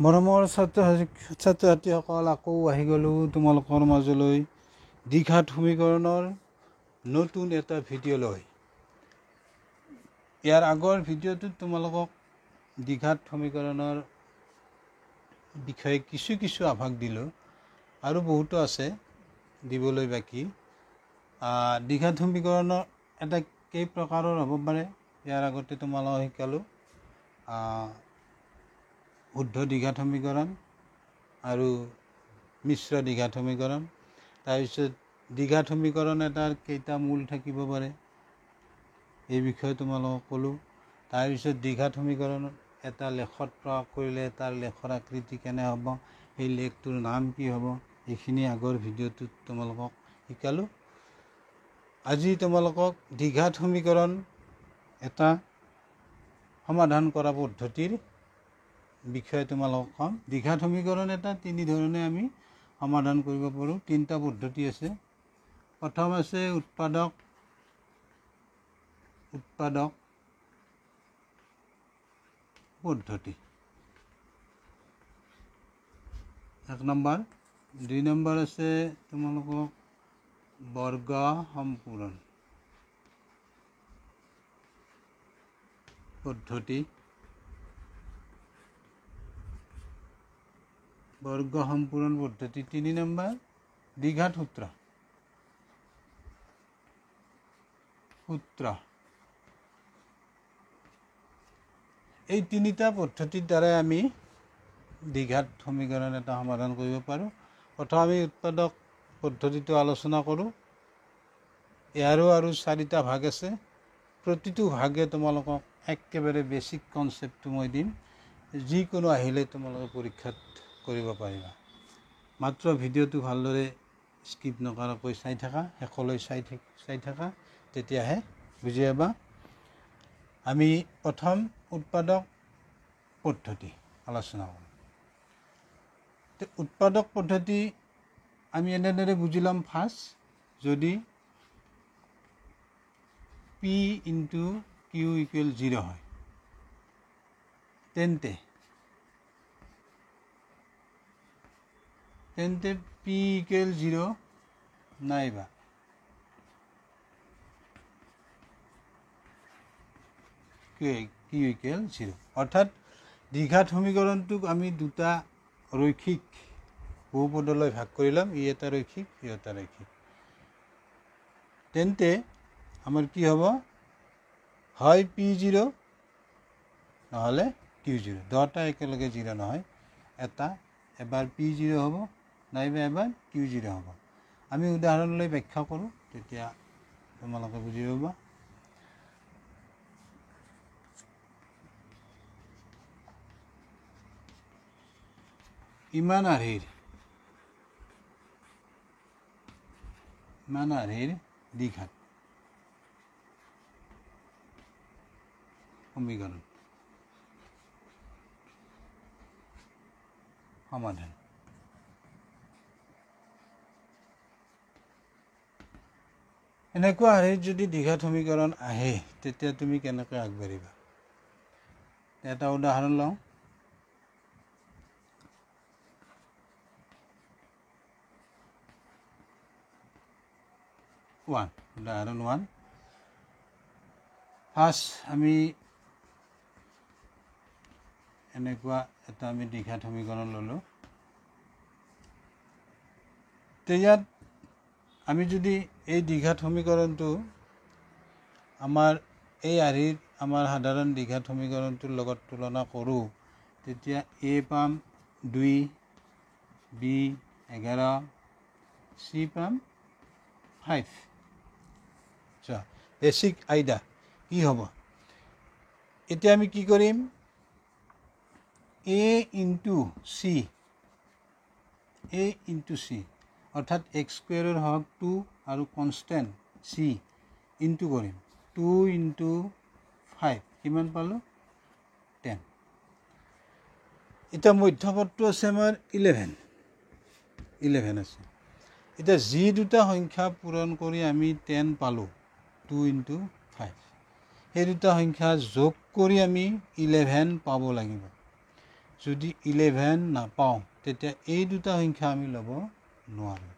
মৰমৰ ছাত্ৰ ছাত্ৰীসকল, আকৌ আহি গ'লোঁ তোমালোকৰ মাজলৈ দ্বিঘাত সমীকৰণৰ নতুন এটা ভিডিঅ' লৈ। ইয়াৰ আগৰ ভিডিঅ'টোত তোমালোকক দ্বিঘাত সমীকৰণৰ বিষয়ে কিছু আভাস দিলোঁ, আৰু বহুতো আছে দিবলৈ বাকী। দ্বিঘাত সমীকৰণৰ এটা কেই প্ৰকাৰৰ হ'ব পাৰে ইয়াৰ আগতে তোমালোকক শিকালোঁ। শুদ্ধ দ্বিঘাত সমীকৰণ আৰু মিশ্ৰ দ্বিঘাত সমীকৰণ। তাৰপিছত দ্বিঘাত সমীকৰণ এটাৰ কেইটা মূল থাকিব পাৰে এই বিষয়ে তোমালোকক ক'লোঁ। তাৰপিছত দ্বিঘাত সমীকৰণ এটা লেখত প্ৰয়োগ কৰিলে তাৰ লেখৰ আকৃতি কেনে হ'ব, সেই লেখটোৰ নাম কি হ'ব, এইখিনি আগৰ ভিডিঅ'টোত তোমালোকক শিকালোঁ। আজি তোমালোকক দ্বিঘাত সমীকৰণ এটা সমাধান কৰা পদ্ধতিৰ বিষয়ে তোমালোকক ক'ম। দ্বিঘাত সমীকৰণ এটা তিনি ধৰণে আমি সমাধান কৰিব পাৰোঁ। তিনিটা পদ্ধতি আছে। প্ৰথম আছে উৎপাদক পদ্ধতি, 1 নম্বৰ। 2 নম্বৰ আছে তোমালোকক বৰ্গ সম্পূৰণ পদ্ধতি। বৰ্গ সম্পূৰণ পদ্ধতি। 3 নম্বৰ দ্বিঘাত সূত্ৰ। এই তিনিটা পদ্ধতিৰ দ্বাৰাই আমি দ্বিঘাত সমীকৰণ এটা সমাধান কৰিব পাৰোঁ। প্ৰথম আমি উৎপাদক পদ্ধতিটো আলোচনা কৰোঁ। ইয়াৰো আৰু 4টা ভাগ আছে। প্ৰতিটো ভাগে তোমালোকক একেবাৰে বেছিক কনচেপ্টটো মই দিম, যিকোনো আহিলে তোমালোকে পৰীক্ষাত কৰিব পাৰিবা। মাত্ৰ ভিডিঅ'টো ভালদৰে স্কিপ নকৰাকৈ চাই থাকা, শেষলৈ চাই থাকা, তেতিয়াহে বুজি পাবা। আমি প্ৰথম উৎপাদক পদ্ধতি আলোচনা কৰোঁ। উৎপাদক পদ্ধতি আমি এনেদৰে বুজি ল'ম। ফাৰ্ষ্ট, যদি P × Q = 0 হয়, তেন্তে P = 0 নাইবা Q = 0। অৰ্থাৎ দ্বিঘাত সমীকৰণটোক আমি দুটা ৰৈখিক বহুপদলৈ ভাগ কৰি ল'ম। ই এটা ৰৈখিক, ই এটা ৰৈখিক। তেন্তে আমাৰ কি হ'ব? হয় P0 নহ'লে Q0। দুটা একেলগে 0 নহয়, এবাৰ P0 হ'ব নাইবা এবাৰ Q0 হ'ব। আমি উদাহৰণ লৈ ব্যাখ্যা কৰোঁ, তেতিয়া তোমালোকে বুজি পাবা। ইমান আৰ্হিৰ দ্বিঘাত সমীকৰণ সমাধান। এনেকুৱা আৰ্হিৰ যদি দ্বিঘাত সমীকৰণ আহে, তেতিয়া তুমি কেনেকৈ আগবাঢ়িবা? এটা উদাহৰণ লওঁ। উদাহৰণ 1। ফাৰ্ষ্ট আমি এনেকুৱা এটা দ্বিঘাত সমীকৰণ ল'লোঁ। ইয়াত আমি যদি এই দ্বিঘাত সমীকৰণটো আমাৰ এই আৰ্হিৰ আমাৰ সাধাৰণ দ্বিঘাত সমীকৰণটোৰ লগত তুলনা কৰোঁ, তেতিয়া A পাম 2, B 11, C পাম 5। বেছিক আইডিয়া কি হ'ব? এতিয়া আমি কি কৰিম? A × C অৰ্থাৎ x² হওক 2 আৰু কনষ্টেণ্ট C ইনটু কৰিম 2 × 5, কিমান পালোঁ? 10। এতিয়া মধ্যপদটো আছে আমাৰ 11 আছে। এতিয়া যি দুটা সংখ্যা পূৰণ কৰি আমি 10 পালোঁ, 2 × 5, সেই দুটা সংখ্যা যোগ কৰি আমি 11 পাব লাগিব। যদি 11 নাপাওঁ তেতিয়া এই দুটা সংখ্যা আমি ল'ব নোৱাৰোঁ।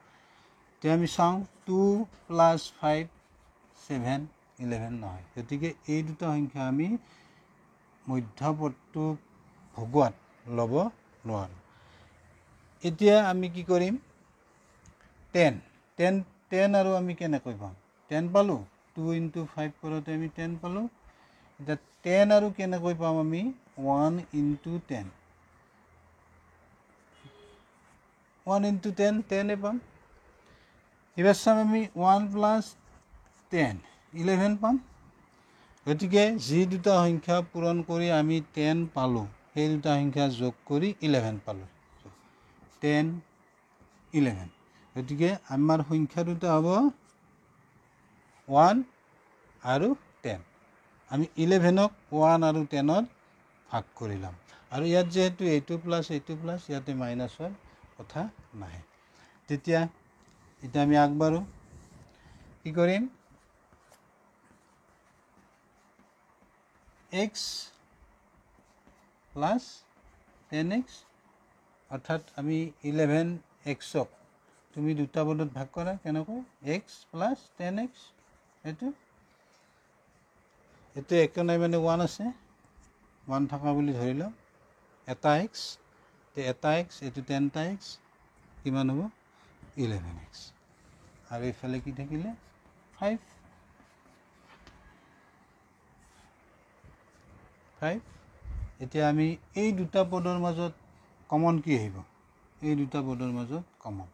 এতিয়া আমি চাওঁ 2 + 5 7 11 নহয়, গতিকে এই দুটা সংখ্যা আমি মধ্যপদটো ভগোৱাত ল'ব নোৱাৰোঁ। এতিয়া আমি কি কৰিম, 10 আৰু আমি কেনেকৈ পাম, 10 পালোঁ, 2 × 5 কৰোঁতে আমি 10 পালোঁ। এতিয়া 10 আৰু কেনেকৈ পাম আমি, 1 × 10, 1 × 10 10 পাম। এবাৰ চাম আমি 1 + 10 11 পাম। গতিকে যি দুটা সংখ্যা পূৰণ কৰি আমি 10 পালোঁ সেই দুটা সংখ্যা যোগ কৰি 11 পালোঁ, 10 11। গতিকে আমাৰ সংখ্যা দুটা হ'ব 1 আৰু 10। আমি 11ক 1 আৰু 10ত ভাগ কৰি ল'ম, আৰু ইয়াত যিহেতু এইটো প্লাছ ইয়াতে মাইনাছৰ কথা নাহে। তেতিয়া এতিয়া আমি আগবাঢ়ো, কি কৰিম, x + 10x, অৰ্থাৎ আমি 11x-ক তুমি দুটা পদত ভাগ কৰা, কেনেকৈ, x + 10x, এইটো একো নাই মানে 1 আছে, 1 থকা বুলি ধৰি লওঁ, এটা x, এটা x, এইটো 10টা x, কিমান হ'ব, 11x, আৰু এইফালে কি থাকিলে 5। এতিয়া আমি এই দুটা পদৰ মাজত কমন কি আহিব, এই দুটা পদৰ মাজত কমন